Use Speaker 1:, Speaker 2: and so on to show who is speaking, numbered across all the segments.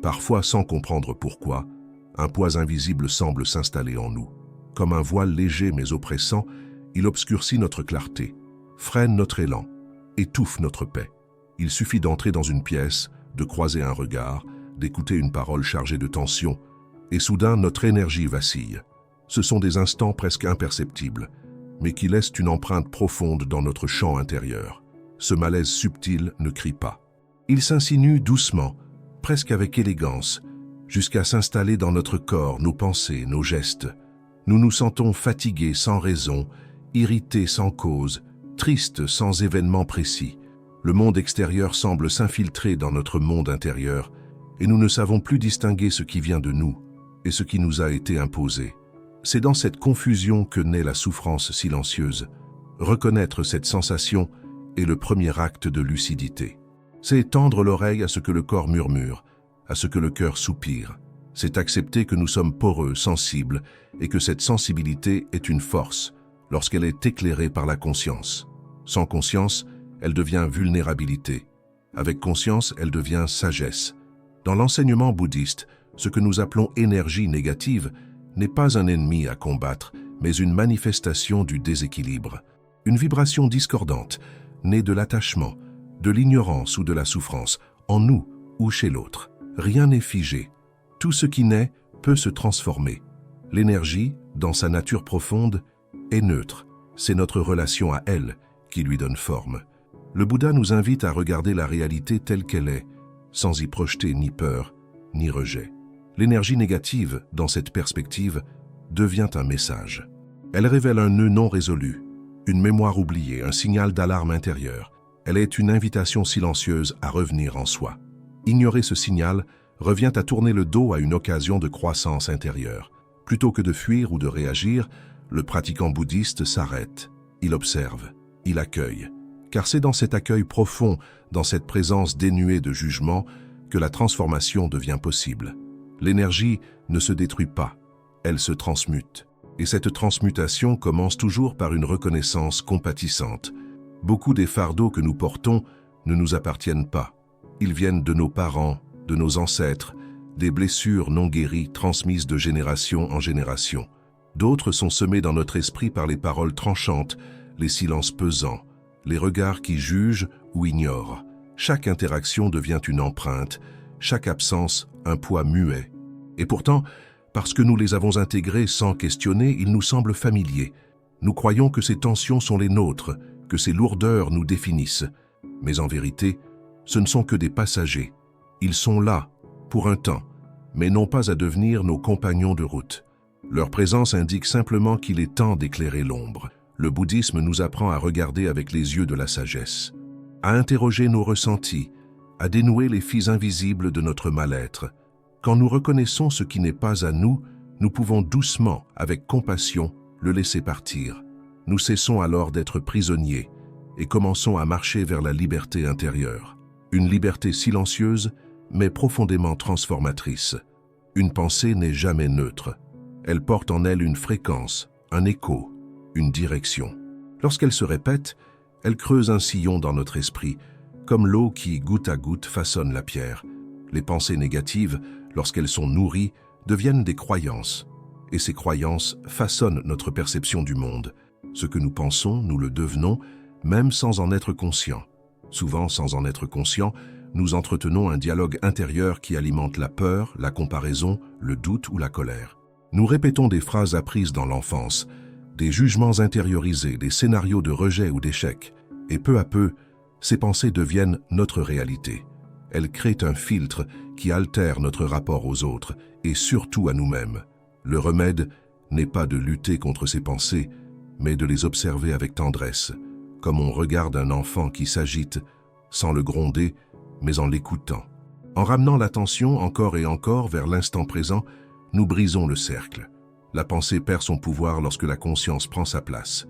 Speaker 1: Parfois, sans comprendre pourquoi, un poids invisible semble s'installer en nous. Comme un voile léger mais oppressant, il obscurcit notre clarté, freine notre élan, étouffe notre paix. Il suffit d'entrer dans une pièce, de croiser un regard, d'écouter une parole chargée de tension, et soudain notre énergie vacille. Ce sont des instants presque imperceptibles, mais qui laissent une empreinte profonde dans notre champ intérieur. Ce malaise subtil ne crie pas. Il s'insinue doucement, presque avec élégance, jusqu'à s'installer dans notre corps, nos pensées, nos gestes. Nous nous sentons fatigués sans raison, irrités sans cause, tristes sans événement précis. Le monde extérieur semble s'infiltrer dans notre monde intérieur, et nous ne savons plus distinguer ce qui vient de nous et ce qui nous a été imposé. C'est dans cette confusion que naît la souffrance silencieuse. Reconnaître cette sensation est le premier acte de lucidité. C'est tendre l'oreille à ce que le corps murmure, à ce que le cœur soupire. C'est accepter que nous sommes poreux, sensibles, et que cette sensibilité est une force lorsqu'elle est éclairée par la conscience. Sans conscience, elle devient vulnérabilité. Avec conscience, elle devient sagesse. Dans l'enseignement bouddhiste, ce que nous appelons énergie négative n'est pas un ennemi à combattre, mais une manifestation du déséquilibre. Une vibration discordante, née de l'attachement, de l'ignorance ou de la souffrance, en nous ou chez l'autre. Rien n'est figé. Tout ce qui naît peut se transformer. L'énergie, dans sa nature profonde, est neutre. C'est notre relation à elle qui lui donne forme. Le Bouddha nous invite à regarder la réalité telle qu'elle est, sans y projeter ni peur, ni rejet. L'énergie négative, dans cette perspective, devient un message. Elle révèle un nœud non résolu, une mémoire oubliée, un signal d'alarme intérieure. Elle est une invitation silencieuse à revenir en soi. Ignorer ce signal revient à tourner le dos à une occasion de croissance intérieure. Plutôt que de fuir ou de réagir, le pratiquant bouddhiste s'arrête. Il observe, il accueille. Car c'est dans cet accueil profond, dans cette présence dénuée de jugement, que la transformation devient possible. L'énergie ne se détruit pas, elle se transmute. Et cette transmutation commence toujours par une reconnaissance compatissante. Beaucoup des fardeaux que nous portons ne nous appartiennent pas. Ils viennent de nos parents, de nos ancêtres, des blessures non guéries transmises de génération en génération. D'autres sont semés dans notre esprit par les paroles tranchantes, les silences pesants, les regards qui jugent ou ignorent. Chaque interaction devient une empreinte, chaque absence un poids muet. Et pourtant, parce que nous les avons intégrés sans questionner, ils nous semblent familiers. Nous croyons que ces tensions sont les nôtres, que ces lourdeurs nous définissent. Mais en vérité, ce ne sont que des passagers. Ils sont là, pour un temps, mais non pas à devenir nos compagnons de route. Leur présence indique simplement qu'il est temps d'éclairer l'ombre. Le bouddhisme nous apprend à regarder avec les yeux de la sagesse, à interroger nos ressentis, à dénouer les fils invisibles de notre mal-être. Quand nous reconnaissons ce qui n'est pas à nous, nous pouvons doucement, avec compassion, le laisser partir. Nous cessons alors d'être prisonniers et commençons à marcher vers la liberté intérieure. Une liberté silencieuse, mais profondément transformatrice. Une pensée n'est jamais neutre. Elle porte en elle une fréquence, un écho, une direction. Lorsqu'elle se répète, elle creuse un sillon dans notre esprit, comme l'eau qui, goutte à goutte, façonne la pierre. Les pensées négatives, lorsqu'elles sont nourries, deviennent des croyances. Et ces croyances façonnent notre perception du monde. Ce que nous pensons, nous le devenons, même sans en être conscients. Souvent, sans en être conscients, nous entretenons un dialogue intérieur qui alimente la peur, la comparaison, le doute ou la colère. Nous répétons des phrases apprises dans l'enfance, des jugements intériorisés, des scénarios de rejet ou d'échec. Et peu à peu, ces pensées deviennent notre réalité. Elles créent un filtre qui altère notre rapport aux autres et surtout à nous-mêmes. Le remède n'est pas de lutter contre ces pensées, mais de les observer avec tendresse, comme on regarde un enfant qui s'agite, sans le gronder, mais en l'écoutant. En ramenant l'attention encore et encore vers l'instant présent, nous brisons le cercle. La pensée perd son pouvoir lorsque la conscience prend sa place.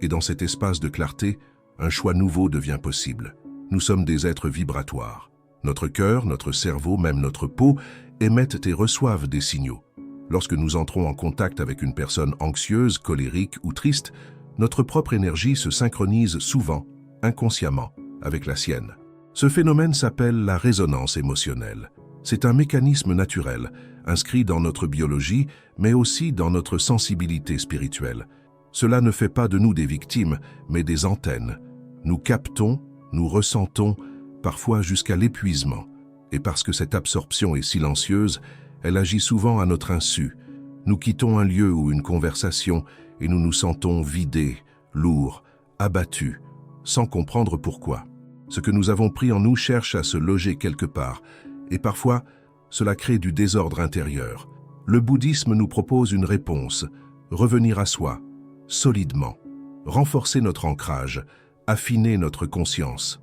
Speaker 1: Et dans cet espace de clarté, un choix nouveau devient possible. Nous sommes des êtres vibratoires. Notre cœur, notre cerveau, même notre peau, émettent et reçoivent des signaux. Lorsque nous entrons en contact avec une personne anxieuse, colérique ou triste, notre propre énergie se synchronise souvent, inconsciemment, avec la sienne. Ce phénomène s'appelle la résonance émotionnelle. C'est un mécanisme naturel, inscrit dans notre biologie, mais aussi dans notre sensibilité spirituelle. Cela ne fait pas de nous des victimes, mais des antennes. Nous captons, nous ressentons, parfois jusqu'à l'épuisement. Et parce que cette absorption est silencieuse, elle agit souvent à notre insu. Nous quittons un lieu ou une conversation et nous nous sentons vidés, lourds, abattus, sans comprendre pourquoi. Ce que nous avons pris en nous cherche à se loger quelque part, et parfois, cela crée du désordre intérieur. Le bouddhisme nous propose une réponse, revenir à soi, solidement, renforcer notre ancrage, affiner notre conscience,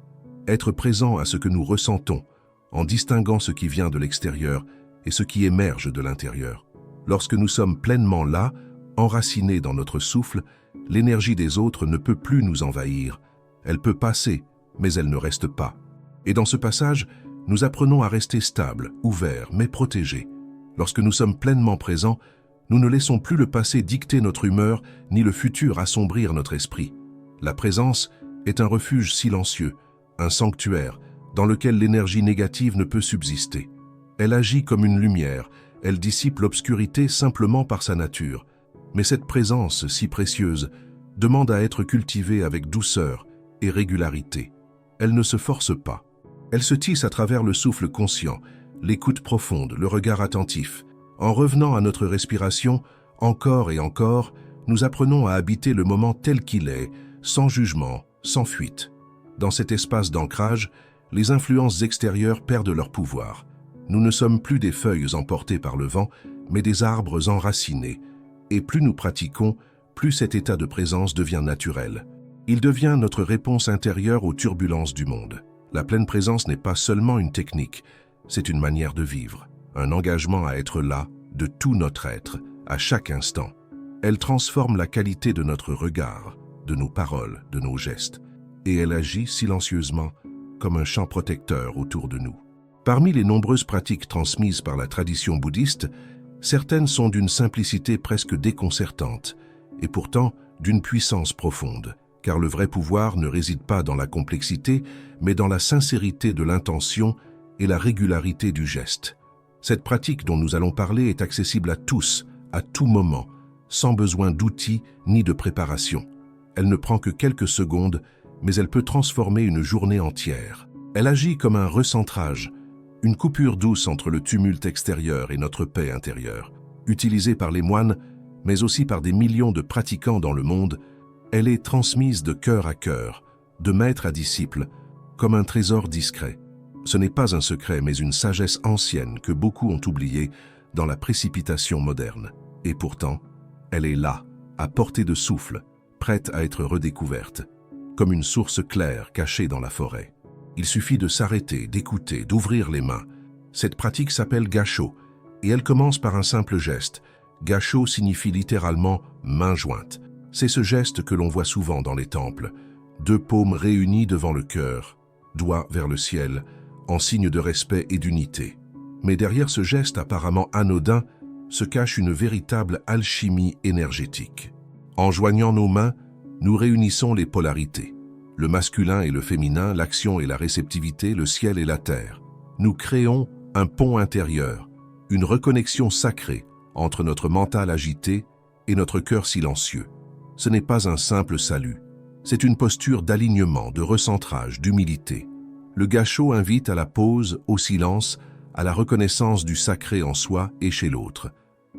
Speaker 1: être présent à ce que nous ressentons, en distinguant ce qui vient de l'extérieur et ce qui émerge de l'intérieur. Lorsque nous sommes pleinement là, enracinés dans notre souffle, l'énergie des autres ne peut plus nous envahir. Elle peut passer, mais elle ne reste pas. Et dans ce passage, nous apprenons à rester stables, ouverts, mais protégés. Lorsque nous sommes pleinement présents, nous ne laissons plus le passé dicter notre humeur, ni le futur assombrir notre esprit. La présence est un refuge silencieux, un sanctuaire, dans lequel l'énergie négative ne peut subsister. Elle agit comme une lumière, elle dissipe l'obscurité simplement par sa nature. Mais cette présence si précieuse demande à être cultivée avec douceur et régularité. Elle ne se force pas. Elle se tisse à travers le souffle conscient, l'écoute profonde, le regard attentif. En revenant à notre respiration, encore et encore, nous apprenons à habiter le moment tel qu'il est, sans jugement, sans fuite. Dans cet espace d'ancrage, les influences extérieures perdent leur pouvoir. Nous ne sommes plus des feuilles emportées par le vent, mais des arbres enracinés. Et plus nous pratiquons, plus cet état de présence devient naturel. Il devient notre réponse intérieure aux turbulences du monde. La pleine présence n'est pas seulement une technique, c'est une manière de vivre, un engagement à être là, de tout notre être, à chaque instant. Elle transforme la qualité de notre regard, de nos paroles, de nos gestes, et elle agit silencieusement comme un champ protecteur autour de nous. Parmi les nombreuses pratiques transmises par la tradition bouddhiste, certaines sont d'une simplicité presque déconcertante, et pourtant d'une puissance profonde, car le vrai pouvoir ne réside pas dans la complexité, mais dans la sincérité de l'intention et la régularité du geste. Cette pratique dont nous allons parler est accessible à tous, à tout moment, sans besoin d'outils ni de préparation. Elle ne prend que quelques secondes, mais elle peut transformer une journée entière. Elle agit comme un recentrage, une coupure douce entre le tumulte extérieur et notre paix intérieure. Utilisée par les moines, mais aussi par des millions de pratiquants dans le monde, elle est transmise de cœur à cœur, de maître à disciple, comme un trésor discret. Ce n'est pas un secret, mais une sagesse ancienne que beaucoup ont oubliée dans la précipitation moderne. Et pourtant, elle est là, à portée de souffle, prête à être redécouverte, comme une source claire cachée dans la forêt. Il suffit de s'arrêter, d'écouter, d'ouvrir les mains. Cette pratique s'appelle Gassho, et elle commence par un simple geste. Gassho signifie littéralement « main jointe ». C'est ce geste que l'on voit souvent dans les temples. 2 paumes réunies devant le cœur, doigts vers le ciel, en signe de respect et d'unité. Mais derrière ce geste apparemment anodin, se cache une véritable alchimie énergétique. En joignant nos mains, nous réunissons les polarités. Le masculin et le féminin, l'action et la réceptivité, le ciel et la terre. Nous créons un pont intérieur, une reconnexion sacrée entre notre mental agité et notre cœur silencieux. Ce n'est pas un simple salut, c'est une posture d'alignement, de recentrage, d'humilité. Le Gassho invite à la pause, au silence, à la reconnaissance du sacré en soi et chez l'autre.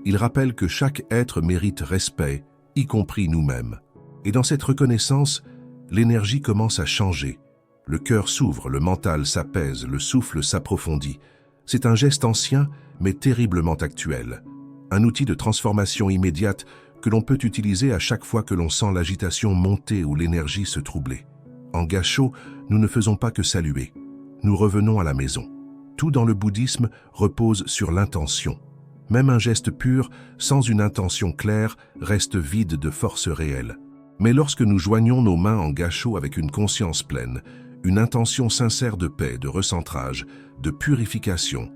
Speaker 1: Il rappelle que chaque être mérite respect, y compris nous-mêmes. Et dans cette reconnaissance, l'énergie commence à changer. Le cœur s'ouvre, le mental s'apaise, le souffle s'approfondit. C'est un geste ancien, mais terriblement actuel. Un outil de transformation immédiate que l'on peut utiliser à chaque fois que l'on sent l'agitation monter ou l'énergie se troubler. En Gassho, nous ne faisons pas que saluer. Nous revenons à la maison. Tout dans le bouddhisme repose sur l'intention. Même un geste pur, sans une intention claire, reste vide de force réelle. Mais lorsque nous joignons nos mains en Gassho avec une conscience pleine, une intention sincère de paix, de recentrage, de purification,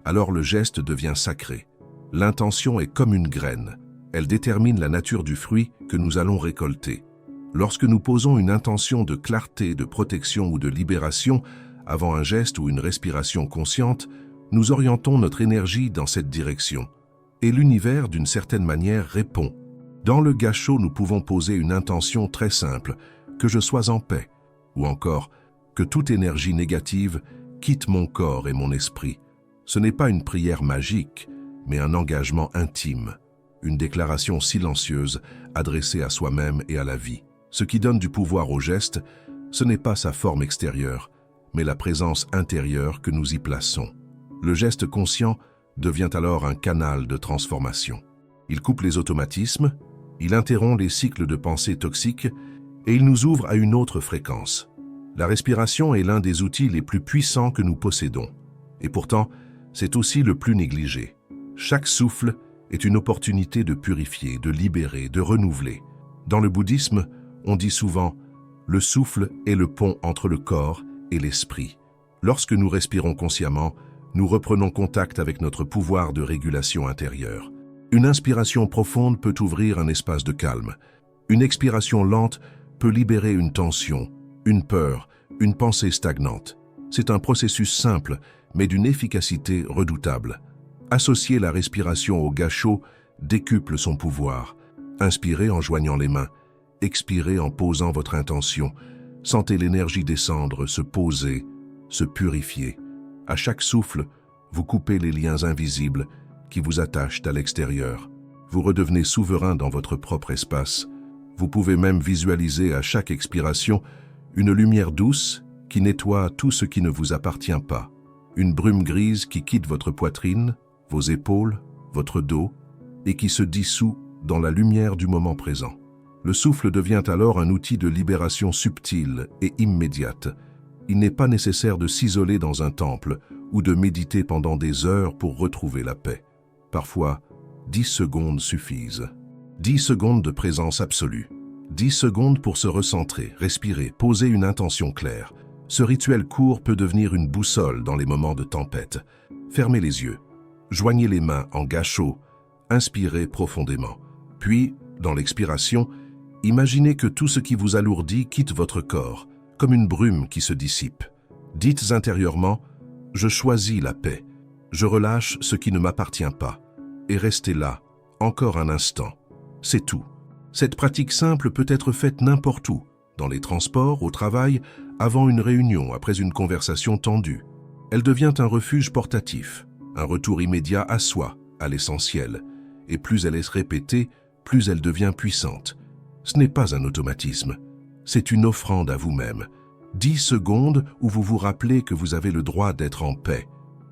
Speaker 1: alors le geste devient sacré. L'intention est comme une graine. Elle détermine la nature du fruit que nous allons récolter. Lorsque nous posons une intention de clarté, de protection ou de libération avant un geste ou une respiration consciente, Nous orientons notre énergie dans cette direction, et l'univers, d'une certaine manière, répond. Dans le gâchot, nous pouvons poser une intention très simple, que je sois en paix, ou encore que toute énergie négative quitte mon corps et mon esprit. Ce n'est pas une prière magique, mais un engagement intime, une déclaration silencieuse adressée à soi-même et à la vie. Ce qui donne du pouvoir au geste, ce n'est pas sa forme extérieure, mais la présence intérieure que nous y plaçons. Le geste conscient devient alors un canal de transformation. Il coupe les automatismes, il interrompt les cycles de pensée toxiques et il nous ouvre à une autre fréquence. La respiration est l'un des outils les plus puissants que nous possédons. Et pourtant, c'est aussi le plus négligé. Chaque souffle est une opportunité de purifier, de libérer, de renouveler. Dans le bouddhisme, on dit souvent « le souffle est le pont entre le corps et l'esprit ». Lorsque nous respirons consciemment, nous reprenons contact avec notre pouvoir de régulation intérieure. Une inspiration profonde peut ouvrir un espace de calme. Une expiration lente peut libérer une tension, une peur, une pensée stagnante. C'est un processus simple, mais d'une efficacité redoutable. Associer la respiration au gâchot décuple son pouvoir. Inspirez en joignant les mains, expirez en posant votre intention. Sentez l'énergie descendre, se poser, se purifier. À chaque souffle, vous coupez les liens invisibles qui vous attachent à l'extérieur. Vous redevenez souverain dans votre propre espace. Vous pouvez même visualiser à chaque expiration une lumière douce qui nettoie tout ce qui ne vous appartient pas. Une brume grise qui quitte votre poitrine, vos épaules, votre dos, et qui se dissout dans la lumière du moment présent. Le souffle devient alors un outil de libération subtile et immédiate. Il n'est pas nécessaire de s'isoler dans un temple ou de méditer pendant des heures pour retrouver la paix. Parfois, 10 secondes suffisent. 10 secondes de présence absolue. 10 secondes pour se recentrer, respirer, poser une intention claire. Ce rituel court peut devenir une boussole dans les moments de tempête. Fermez les yeux. Joignez les mains en gâchot. Inspirez profondément. Puis, dans l'expiration, imaginez que tout ce qui vous alourdit quitte votre corps, comme une brume qui se dissipe. Dites intérieurement « Je choisis la paix ». Je relâche ce qui ne m'appartient pas. Et restez là, encore un instant. C'est tout. Cette pratique simple peut être faite n'importe où, dans les transports, au travail, avant une réunion, après une conversation tendue. Elle devient un refuge portatif, un retour immédiat à soi, à l'essentiel. Et plus elle est répétée, plus elle devient puissante. Ce n'est pas un automatisme, c'est une offrande à vous-même. 10 secondes où vous vous rappelez que vous avez le droit d'être en paix,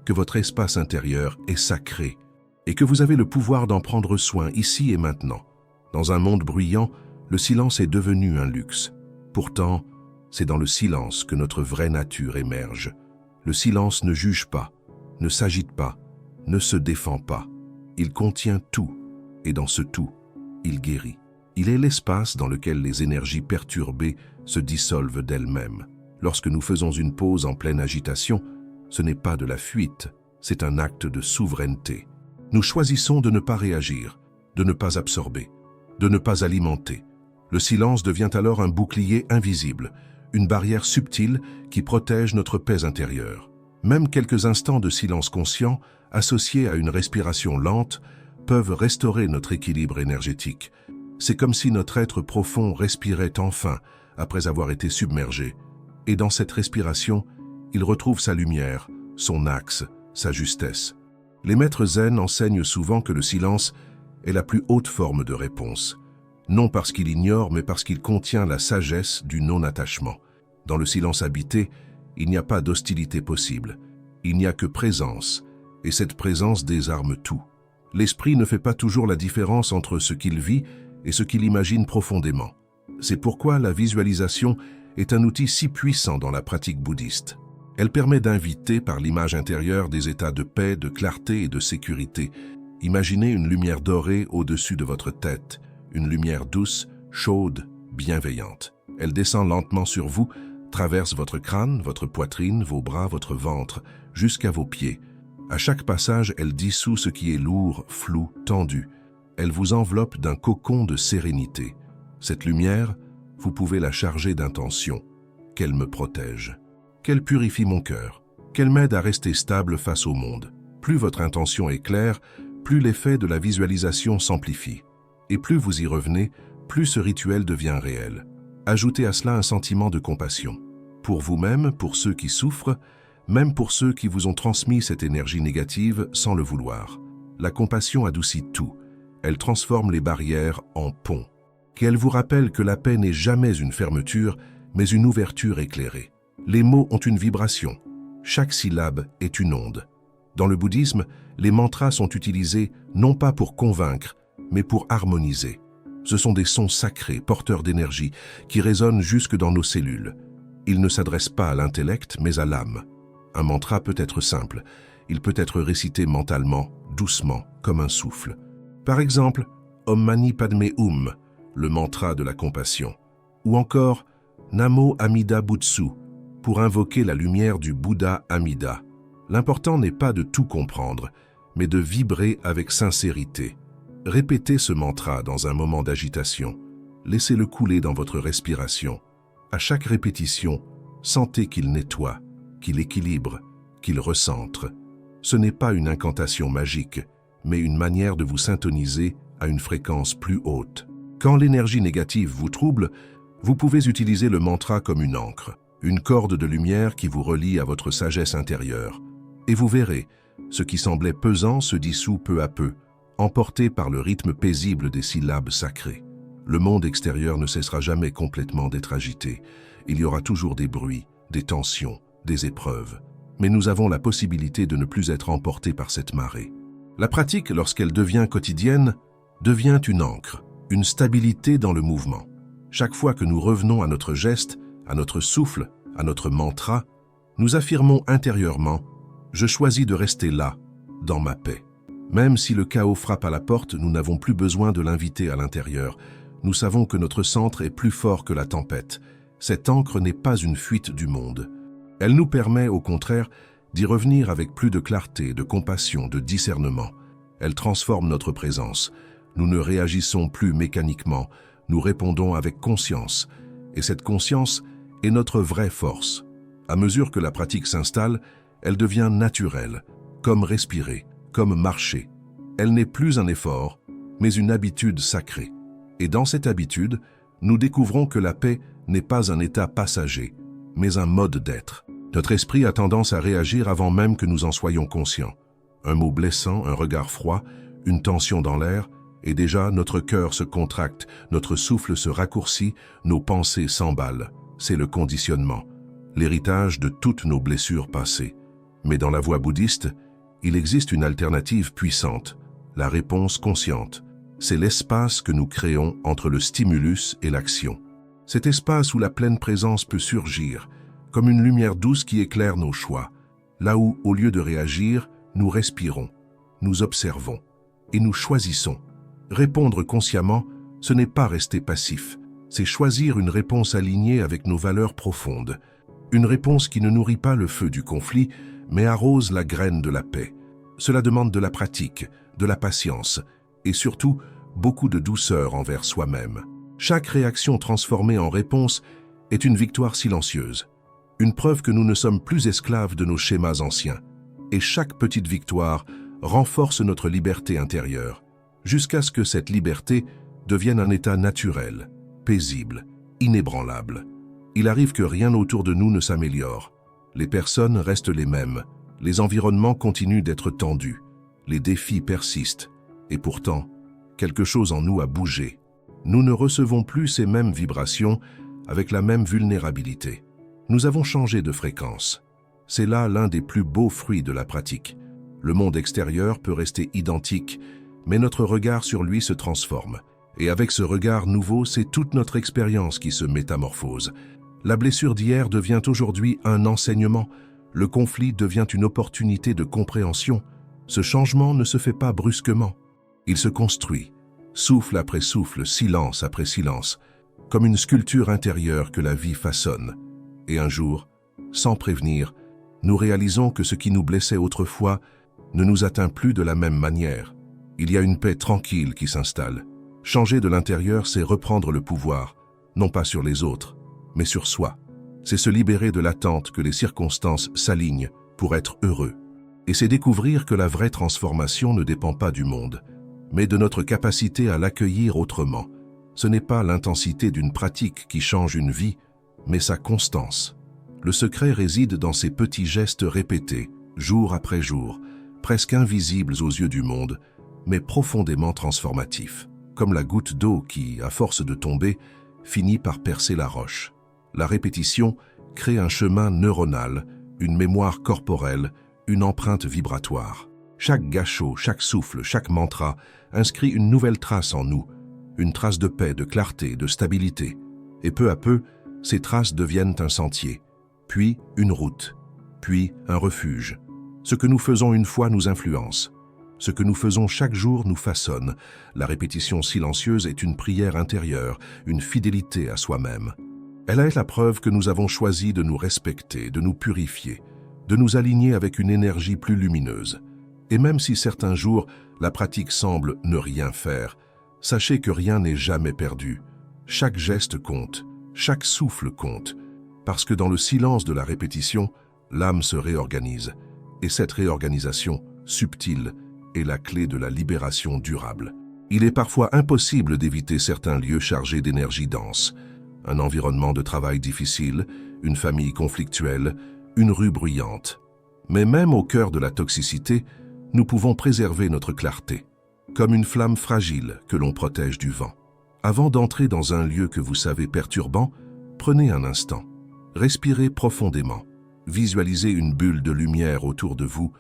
Speaker 1: que votre espace intérieur est sacré et que vous avez le pouvoir d'en prendre soin ici et maintenant. Dans un monde bruyant, le silence est devenu un luxe. Pourtant, c'est dans le silence que notre vraie nature émerge. Le silence ne juge pas, ne s'agite pas, ne se défend pas. Il contient tout, et dans ce tout, il guérit. Il est l'espace dans lequel les énergies perturbées se dissolvent d'elles-mêmes. Lorsque nous faisons une pause en pleine agitation, ce n'est pas de la fuite, c'est un acte de souveraineté. Nous choisissons de ne pas réagir, de ne pas absorber, de ne pas alimenter. Le silence devient alors un bouclier invisible, une barrière subtile qui protège notre paix intérieure. Même quelques instants de silence conscient, associés à une respiration lente, peuvent restaurer notre équilibre énergétique. C'est comme si notre être profond respirait enfin après avoir été submergé. Et dans cette respiration, il retrouve sa lumière, son axe, sa justesse. Les maîtres zen enseignent souvent que le silence est la plus haute forme de réponse. Non parce qu'il ignore, mais parce qu'il contient la sagesse du non-attachement. Dans le silence habité, il n'y a pas d'hostilité possible. Il n'y a que présence, et cette présence désarme tout. L'esprit ne fait pas toujours la différence entre ce qu'il vit et ce qu'il imagine profondément. C'est pourquoi la visualisation est un outil si puissant dans la pratique bouddhiste. Elle permet d'inviter par l'image intérieure des états de paix, de clarté et de sécurité. Imaginez une lumière dorée au-dessus de votre tête, une lumière douce, chaude, bienveillante. Elle descend lentement sur vous, traverse votre crâne, votre poitrine, vos bras, votre ventre, jusqu'à vos pieds. À chaque passage, elle dissout ce qui est lourd, flou, tendu. Elle vous enveloppe d'un cocon de sérénité. Cette lumière, vous pouvez la charger d'intention, qu'elle me protège, qu'elle purifie mon cœur, qu'elle m'aide à rester stable face au monde. Plus votre intention est claire, plus l'effet de la visualisation s'amplifie. Et plus vous y revenez, plus ce rituel devient réel. Ajoutez à cela un sentiment de compassion. Pour vous-même, pour ceux qui souffrent, même pour ceux qui vous ont transmis cette énergie négative sans le vouloir. La compassion adoucit tout. Elle transforme les barrières en ponts. Qu'elle vous rappelle que la paix n'est jamais une fermeture, mais une ouverture éclairée. Les mots ont une vibration. Chaque syllabe est une onde. Dans le bouddhisme, les mantras sont utilisés non pas pour convaincre, mais pour harmoniser. Ce sont des sons sacrés, porteurs d'énergie, qui résonnent jusque dans nos cellules. Ils ne s'adressent pas à l'intellect, mais à l'âme. Un mantra peut être simple. Il peut être récité mentalement, doucement, comme un souffle. Par exemple, Om Mani Padme Hum, le mantra de la compassion. Ou encore Namo Amida Butsu, pour invoquer la lumière du Bouddha Amida. L'important n'est pas de tout comprendre, mais de vibrer avec sincérité. Répétez ce mantra dans un moment d'agitation. Laissez-le couler dans votre respiration. À chaque répétition, sentez qu'il nettoie, qu'il équilibre, qu'il recentre. Ce n'est pas une incantation magique, mais une manière de vous syntoniser à une fréquence plus haute. Quand l'énergie négative vous trouble, vous pouvez utiliser le mantra comme une ancre, une corde de lumière qui vous relie à votre sagesse intérieure. Et vous verrez, ce qui semblait pesant se dissout peu à peu, emporté par le rythme paisible des syllabes sacrées. Le monde extérieur ne cessera jamais complètement d'être agité. Il y aura toujours des bruits, des tensions, des épreuves. Mais nous avons la possibilité de ne plus être emportés par cette marée. La pratique, lorsqu'elle devient quotidienne, devient une ancre, une stabilité dans le mouvement. Chaque fois que nous revenons à notre geste, à notre souffle, à notre mantra, nous affirmons intérieurement « Je choisis de rester là, dans ma paix ». Même si le chaos frappe à la porte, nous n'avons plus besoin de l'inviter à l'intérieur. Nous savons que notre centre est plus fort que la tempête. Cette ancre n'est pas une fuite du monde. Elle nous permet, au contraire, d'y revenir avec plus de clarté, de compassion, de discernement. Elle transforme notre présence. Nous ne réagissons plus mécaniquement, nous répondons avec conscience. Et cette conscience est notre vraie force. À mesure que la pratique s'installe, elle devient naturelle, comme respirer, comme marcher. Elle n'est plus un effort, mais une habitude sacrée. Et dans cette habitude, nous découvrons que la paix n'est pas un état passager, mais un mode d'être. Notre esprit a tendance à réagir avant même que nous en soyons conscients. Un mot blessant, un regard froid, une tension dans l'air, et déjà notre cœur se contracte, notre souffle se raccourcit, nos pensées s'emballent. C'est le conditionnement, l'héritage de toutes nos blessures passées. Mais dans la voie bouddhiste, il existe une alternative puissante, la réponse consciente. C'est l'espace que nous créons entre le stimulus et l'action. Cet espace où la pleine présence peut surgir, comme une lumière douce qui éclaire nos choix, là où, au lieu de réagir, nous respirons, nous observons et nous choisissons. Répondre consciemment, ce n'est pas rester passif, c'est choisir une réponse alignée avec nos valeurs profondes. Une réponse qui ne nourrit pas le feu du conflit, mais arrose la graine de la paix. Cela demande de la pratique, de la patience et surtout beaucoup de douceur envers soi-même. Chaque réaction transformée en réponse est une victoire silencieuse, une preuve que nous ne sommes plus esclaves de nos schémas anciens. Et chaque petite victoire renforce notre liberté intérieure, jusqu'à ce que cette liberté devienne un état naturel, paisible, inébranlable. Il arrive que rien autour de nous ne s'améliore. Les personnes restent les mêmes, les environnements continuent d'être tendus, les défis persistent, et pourtant, quelque chose en nous a bougé. Nous ne recevons plus ces mêmes vibrations avec la même vulnérabilité. Nous avons changé de fréquence. C'est là l'un des plus beaux fruits de la pratique. Le monde extérieur peut rester identique, mais notre regard sur lui se transforme. Et avec ce regard nouveau, c'est toute notre expérience qui se métamorphose. La blessure d'hier devient aujourd'hui un enseignement. Le conflit devient une opportunité de compréhension. Ce changement ne se fait pas brusquement. Il se construit, souffle après souffle, silence après silence, comme une sculpture intérieure que la vie façonne. Et un jour, sans prévenir, nous réalisons que ce qui nous blessait autrefois ne nous atteint plus de la même manière. Il y a une paix tranquille qui s'installe. Changer de l'intérieur, c'est reprendre le pouvoir, non pas sur les autres, mais sur soi. C'est se libérer de l'attente que les circonstances s'alignent pour être heureux. Et c'est découvrir que la vraie transformation ne dépend pas du monde, mais de notre capacité à l'accueillir autrement. Ce n'est pas l'intensité d'une pratique qui change une vie, mais sa constance. Le secret réside dans ces petits gestes répétés, jour après jour, presque invisibles aux yeux du monde, mais profondément transformatifs, comme la goutte d'eau qui, à force de tomber, finit par percer la roche. La répétition crée un chemin neuronal, une mémoire corporelle, une empreinte vibratoire. Chaque gâchot, chaque souffle, chaque mantra inscrit une nouvelle trace en nous, une trace de paix, de clarté, de stabilité. Et peu à peu, ces traces deviennent un sentier, puis une route, puis un refuge. Ce que nous faisons une fois nous influence. Ce que nous faisons chaque jour nous façonne. La répétition silencieuse est une prière intérieure, une fidélité à soi-même. Elle est la preuve que nous avons choisi de nous respecter, de nous purifier, de nous aligner avec une énergie plus lumineuse. Et même si certains jours, la pratique semble ne rien faire, sachez que rien n'est jamais perdu. Chaque geste compte, chaque souffle compte, parce que dans le silence de la répétition, l'âme se réorganise. Et cette réorganisation, subtile, est la clé de la libération durable. Il est parfois impossible d'éviter certains lieux chargés d'énergie dense. Un environnement de travail difficile, une famille conflictuelle, une rue bruyante. Mais même au cœur de la toxicité, nous pouvons préserver notre clarté, comme une flamme fragile que l'on protège du vent. Avant d'entrer dans un lieu que vous savez perturbant, prenez un instant. Respirez profondément. Visualisez une bulle de lumière autour de vous,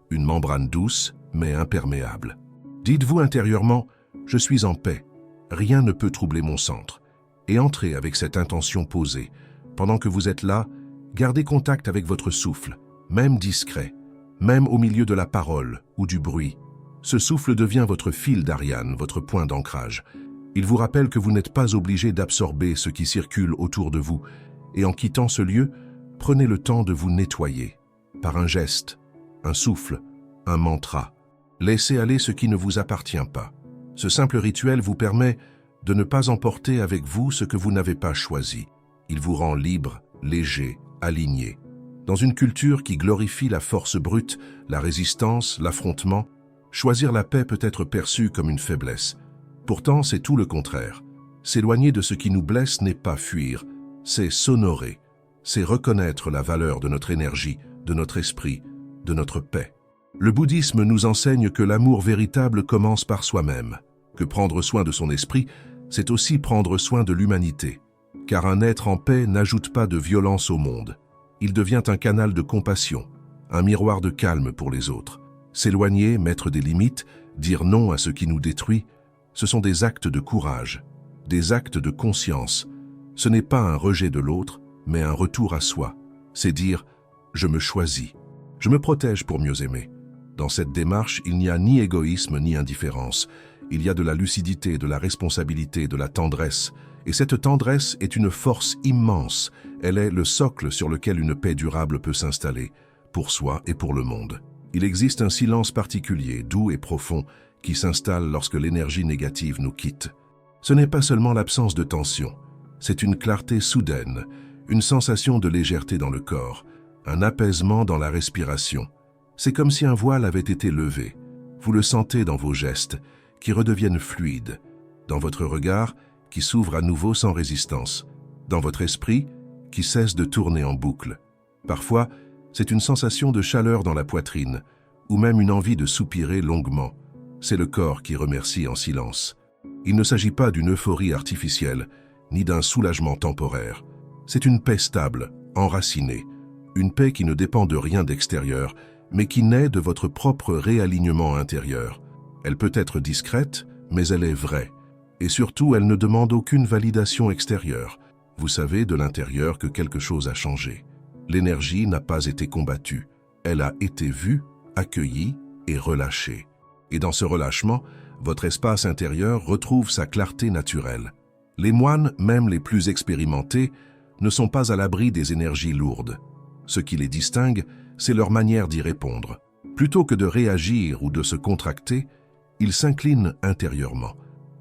Speaker 1: une membrane douce mais imperméable. Dites-vous intérieurement « Je suis en paix, rien ne peut troubler mon centre » et entrez avec cette intention posée. Pendant que vous êtes là, gardez contact avec votre souffle, même discret, même au milieu de la parole ou du bruit. Ce souffle devient votre fil d'Ariane, votre point d'ancrage. Il vous rappelle que vous n'êtes pas obligé d'absorber ce qui circule autour de vous, et en quittant ce lieu, prenez le temps de vous nettoyer, par un geste, un souffle, un mantra. Laissez aller ce qui ne vous appartient pas. Ce simple rituel vous permet de ne pas emporter avec vous ce que vous n'avez pas choisi. Il vous rend libre, léger, aligné. Dans une culture qui glorifie la force brute, la résistance, l'affrontement, choisir la paix peut être perçu comme une faiblesse. Pourtant, c'est tout le contraire. S'éloigner de ce qui nous blesse n'est pas fuir, c'est s'honorer. C'est reconnaître la valeur de notre énergie, de notre esprit, de notre paix. Le bouddhisme nous enseigne que l'amour véritable commence par soi-même, que prendre soin de son esprit, c'est aussi prendre soin de l'humanité. Car un être en paix n'ajoute pas de violence au monde. Il devient un canal de compassion, un miroir de calme pour les autres. S'éloigner, mettre des limites, dire non à ce qui nous détruit, ce sont des actes de courage, des actes de conscience. Ce n'est pas un rejet de l'autre, mais un retour à soi. C'est dire « je me choisis, je me protège pour mieux aimer ». Dans cette démarche, il n'y a ni égoïsme ni indifférence. Il y a de la lucidité, de la responsabilité, de la tendresse. Et cette tendresse est une force immense. Elle est le socle sur lequel une paix durable peut s'installer, pour soi et pour le monde. Il existe un silence particulier, doux et profond, qui s'installe lorsque l'énergie négative nous quitte. Ce n'est pas seulement l'absence de tension, c'est une clarté soudaine, une sensation de légèreté dans le corps, un apaisement dans la respiration. C'est comme si un voile avait été levé. Vous le sentez dans vos gestes, qui redeviennent fluides, dans votre regard, qui s'ouvre à nouveau sans résistance, dans votre esprit, qui cesse de tourner en boucle. Parfois, c'est une sensation de chaleur dans la poitrine, ou même une envie de soupirer longuement. C'est le corps qui remercie en silence. Il ne s'agit pas d'une euphorie artificielle, ni d'un soulagement temporaire. C'est une paix stable, enracinée, une paix qui ne dépend de rien d'extérieur, mais qui naît de votre propre réalignement intérieur. Elle peut être discrète, mais elle est vraie. Et surtout, elle ne demande aucune validation extérieure. Vous savez de l'intérieur que quelque chose a changé. L'énergie n'a pas été combattue. Elle a été vue, accueillie et relâchée. Et dans ce relâchement, votre espace intérieur retrouve sa clarté naturelle. Les moines, même les plus expérimentés, ne sont pas à l'abri des énergies lourdes. Ce qui les distingue, c'est leur manière d'y répondre. Plutôt que de réagir ou de se contracter, ils s'inclinent intérieurement.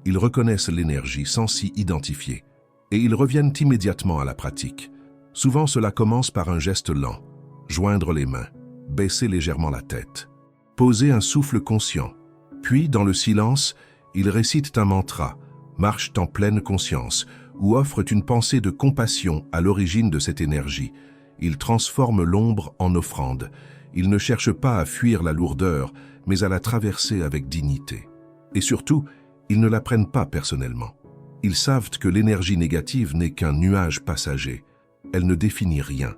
Speaker 1: Ils reconnaissent l'énergie sans s'y identifier. Et ils reviennent immédiatement à la pratique. Souvent, cela commence par un geste lent, joindre les mains, baissez légèrement la tête. Posez un souffle conscient. Puis, dans le silence, ils récitent un mantra, marchent en pleine conscience, ou offrent une pensée de compassion à l'origine de cette énergie. Ils transforment l'ombre en offrande. Ils ne cherchent pas à fuir la lourdeur, mais à la traverser avec dignité. Et surtout, ils ne la prennent pas personnellement. Ils savent que l'énergie négative n'est qu'un nuage passager. Elle ne définit rien.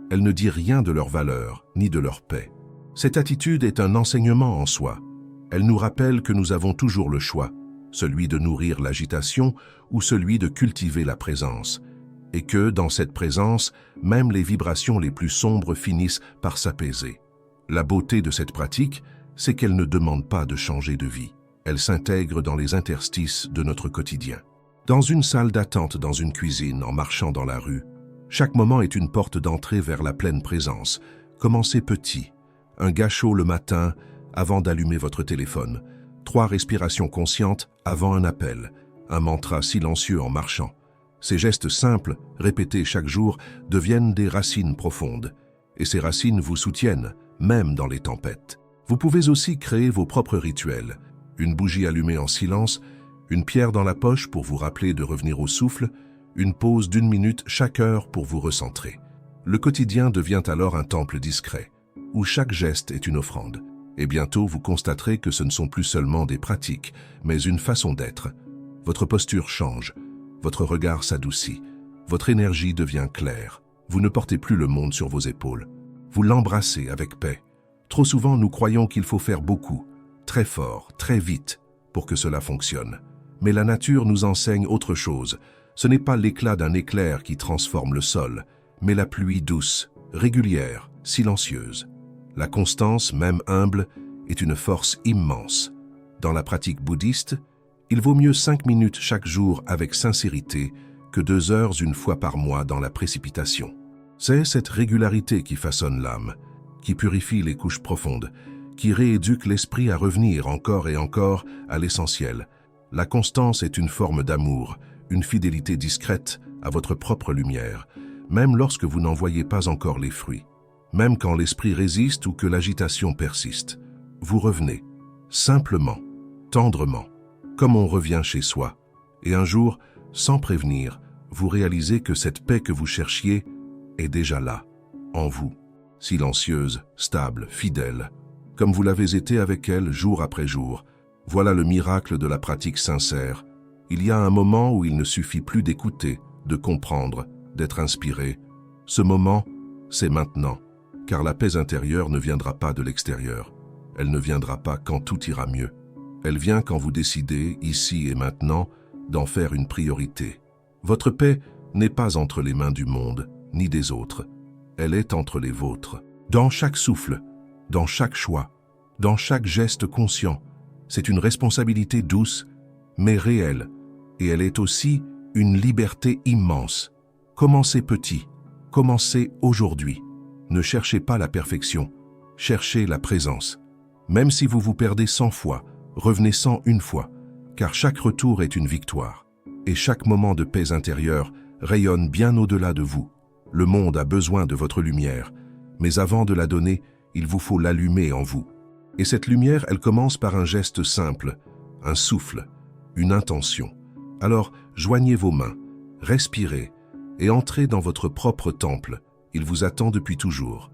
Speaker 1: Elle ne dit rien de leur valeur, ni de leur paix. Cette attitude est un enseignement en soi. Elle nous rappelle que nous avons toujours le choix, celui de nourrir l'agitation ou celui de cultiver la présence. Et que, dans cette présence, même les vibrations les plus sombres finissent par s'apaiser. La beauté de cette pratique, c'est qu'elle ne demande pas de changer de vie. Elle s'intègre dans les interstices de notre quotidien. Dans une salle d'attente, dans une cuisine, en marchant dans la rue, chaque moment est une porte d'entrée vers la pleine présence. Commencez petit. Un gâchot le matin, avant d'allumer votre téléphone. 3 respirations conscientes avant un appel. Un mantra silencieux en marchant. Ces gestes simples, répétés chaque jour, deviennent des racines profondes. Et ces racines vous soutiennent, même dans les tempêtes. Vous pouvez aussi créer vos propres rituels. Une bougie allumée en silence, une pierre dans la poche pour vous rappeler de revenir au souffle, une pause d'1 minute chaque heure pour vous recentrer. Le quotidien devient alors un temple discret, où chaque geste est une offrande. Et bientôt, vous constaterez que ce ne sont plus seulement des pratiques, mais une façon d'être. Votre posture change, votre regard s'adoucit, votre énergie devient claire. Vous ne portez plus le monde sur vos épaules. Vous l'embrassez avec paix. Trop souvent, nous croyons qu'il faut faire beaucoup, très fort, très vite, pour que cela fonctionne. Mais la nature nous enseigne autre chose. Ce n'est pas l'éclat d'un éclair qui transforme le sol, mais la pluie douce, régulière, silencieuse. La constance, même humble, est une force immense. Dans la pratique bouddhiste, il vaut mieux 5 minutes chaque jour avec sincérité que 2 heures une fois par mois dans la précipitation. C'est cette régularité qui façonne l'âme, qui purifie les couches profondes, qui rééduque l'esprit à revenir encore et encore à l'essentiel. La constance est une forme d'amour, une fidélité discrète à votre propre lumière, même lorsque vous n'en voyez pas encore les fruits. Même quand l'esprit résiste ou que l'agitation persiste. Vous revenez, simplement, tendrement, comme on revient chez soi. Et un jour, sans prévenir, vous réalisez que cette paix que vous cherchiez est déjà là, en vous, silencieuse, stable, fidèle, comme vous l'avez été avec elle jour après jour. Voilà le miracle de la pratique sincère. Il y a un moment où il ne suffit plus d'écouter, de comprendre, d'être inspiré. Ce moment, c'est maintenant, car la paix intérieure ne viendra pas de l'extérieur. Elle ne viendra pas quand tout ira mieux. Elle vient quand vous décidez, ici et maintenant, d'en faire une priorité. Votre paix n'est pas entre les mains du monde, ni des autres. Elle est entre les vôtres. Dans chaque souffle, dans chaque choix, dans chaque geste conscient, c'est une responsabilité douce, mais réelle. Et elle est aussi une liberté immense. Commencez petit, commencez aujourd'hui. Ne cherchez pas la perfection, cherchez la présence. Même si vous vous perdez 100 fois, revenez 101 fois, car chaque retour est une victoire. Et chaque moment de paix intérieure rayonne bien au-delà de vous. Le monde a besoin de votre lumière, mais avant de la donner, il vous faut l'allumer en vous. Et cette lumière, elle commence par un geste simple, un souffle, une intention. Alors, joignez vos mains, respirez et entrez dans votre propre temple. Il vous attend depuis toujours.